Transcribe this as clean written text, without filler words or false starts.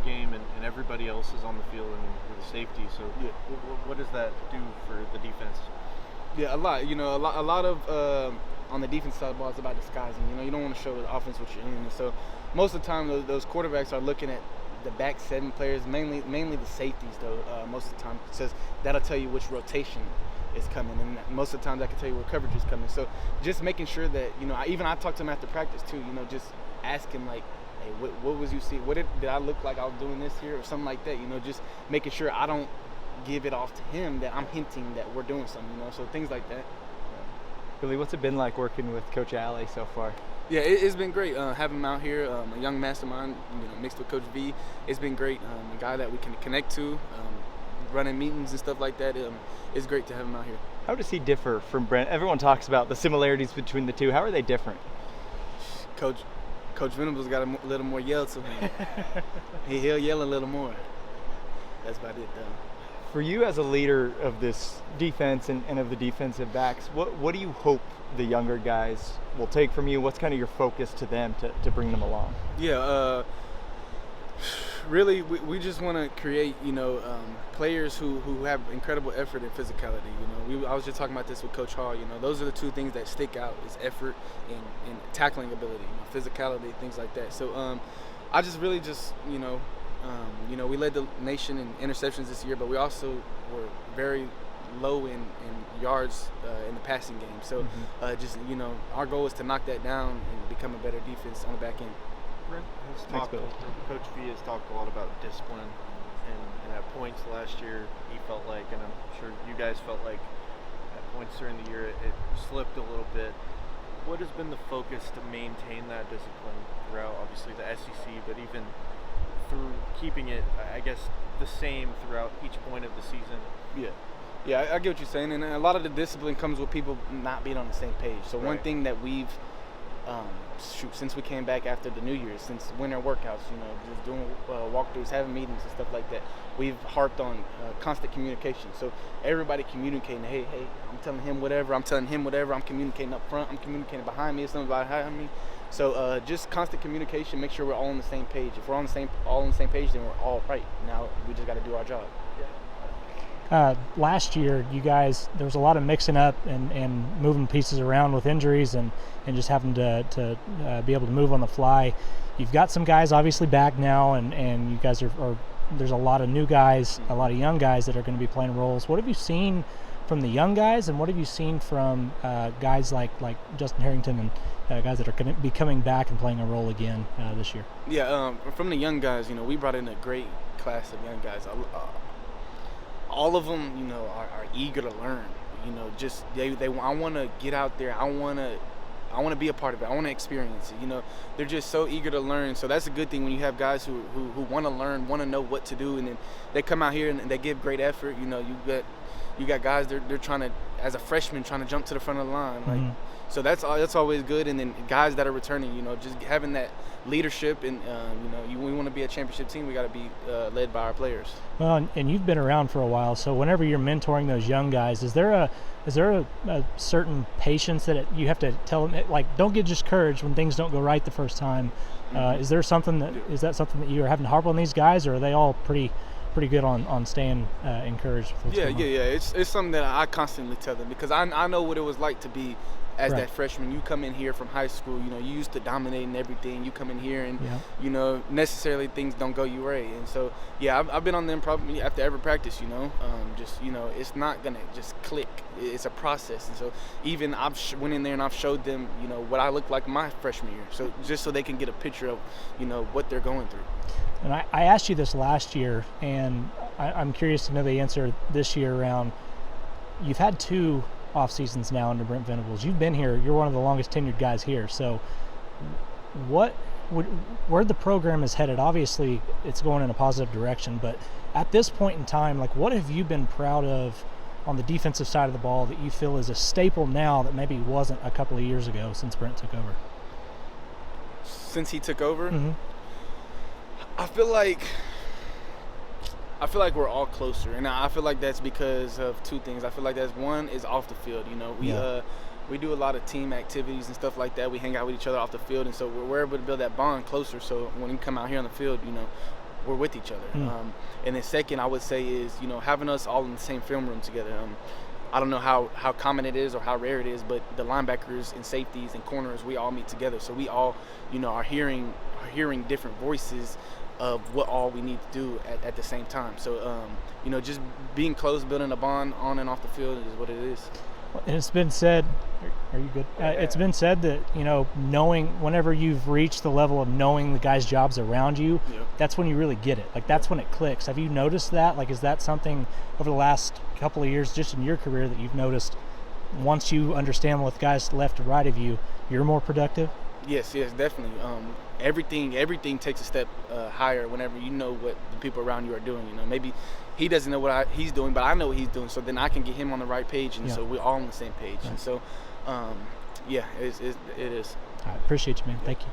game and everybody else is on the field and with the safety. So Yeah. what does that do for the defense? Yeah, a lot. A lot of on the defense side of the ball is about disguising. You don't want to show the offense what you're in. And so most of the time, those quarterbacks are looking at the back 7 players, mainly the safeties, though. Most of the time, says that'll tell you which rotation is coming, and most of the time that can tell you what coverage is coming. So just making sure that I talk to him after practice too. Just ask him like, hey, what was you see? What did I look like I was doing this here or something like that? Just making sure I don't give it off to him that I'm hinting that we're doing something. So things like that. Billy, what's it been like working with Coach Alley so far? Yeah, it's been great having him out here, a young mastermind, mixed with Coach V. It's been great. A guy that we can connect to, running meetings and stuff like that. It's great to have him out here. How does he differ from Brent? Everyone talks about the similarities between the two. How are they different? Coach Venables got a little more yell to him. He'll yell a little more. That's about it, though. For you as a leader of this defense and of the defensive backs, what do you hope the younger guys will take from you? What's kind of your focus to them to bring them along? Yeah, really, we just want to create, players who have incredible effort and physicality. I was just talking about this with Coach Hall. Those are the two things that stick out: is effort and tackling ability, physicality, things like that. So I just really we led the nation in interceptions this year, but we also were very low in yards in the passing game. So our goal is to knock that down and become a better defense on the back end. Brent has talked, Coach V has talked a lot about discipline, and at points last year he felt like, and I'm sure you guys felt like at points during the year it slipped a little bit. What has been the focus to maintain that discipline throughout, obviously, the SEC, but even through keeping it, I guess, the same throughout each point of the season? Yeah, I get what you're saying, and a lot of the discipline comes with people not being on the same page. So one thing that we've, since we came back after the New Year's, since winter workouts, just doing walkthroughs, having meetings and stuff like that, we've harped on constant communication. So everybody communicating, hey, I'm telling him whatever, I'm telling him whatever, I'm communicating up front, I'm communicating behind me, if something behind me. So just constant communication, make sure we're all on the same page. If we're all on the same page, then we're all right. Now we just got to do our job. Last year, you guys, there was a lot of mixing up and moving pieces around with injuries and just having to be able to move on the fly. You've got some guys obviously back now, and you guys are there's a lot of new guys, a lot of young guys that are going to be playing roles. What have you seen from the young guys, and what have you seen from guys like Justin Harrington and guys that are going to be coming back and playing a role again this year? Yeah, from the young guys, we brought in a great class of young guys. All of them, are eager to learn. Just I want to get out there. I want to be a part of it. I want to experience it. They're just so eager to learn. So that's a good thing when you have guys who want to learn, want to know what to do, and then they come out here and they give great effort. You got guys they're trying to, as a freshman, trying to jump to the front of the line. Mm-hmm. So that's always good. And then guys that are returning, just having that leadership, and we want to be a championship team. We got to be led by our players. Well, and you've been around for a while, so whenever you're mentoring those young guys, is there a certain patience that you have to tell them, like, don't get discouraged when things don't go right the first time? Mm-hmm. Is that something that you are having to harp on these guys, or are they all pretty good on staying encouraged with what's going on? Yeah. It's something that I constantly tell them, because I know what it was like to be as that freshman. You come in here from high school, you used to dominating everything. You come in here and, necessarily things don't go your way. And so, I've been on them probably after every practice, it's not going to just click. It's a process. And so even I've went in there and I've showed them, what I looked like my freshman year. So just so they can get a picture of, what they're going through. And I asked you this last year, and I'm curious to know the answer this year around. You've had 2 off seasons now under Brent Venables. You've been here. You're one of the longest tenured guys here. So where the program is headed, obviously it's going in a positive direction, but at this point in time, what have you been proud of on the defensive side of the ball that you feel is a staple now that maybe wasn't a couple of years ago since Brent took over? Since he took over? Mm-hmm. I feel like we're all closer, and I feel like that's because of 2 things. I feel like that's one is off the field. We do a lot of team activities and stuff like that. We hang out with each other off the field, and so we're able to build that bond closer. So when we come out here on the field, we're with each other. And then second, I would say is, you know, having us all in the same film room together. I don't know how common it is or how rare it is, but the linebackers and safeties and corners, we all meet together. So we all, you know, are hearing different voices of what all we need to do at the same time. So, you know, just being close, building a bond on and off the field is what it is. And it's been said, are you good? It's been said that, you know, knowing, whenever you've reached the level of knowing the guys' jobs around you, that's when you really get it. Like, that's when it clicks. Have you noticed that? Like, is that something over the last couple of years, just in your career, that you've noticed once you understand what the guys left and right of you, you're more productive? Yes, definitely. Everything takes a step higher whenever you know what the people around you are doing. You know, maybe he doesn't know what he's doing, but I know what he's doing, so then I can get him on the right page, and so we're all on the same page. Right. And so, it is. I appreciate you, man. Thank you.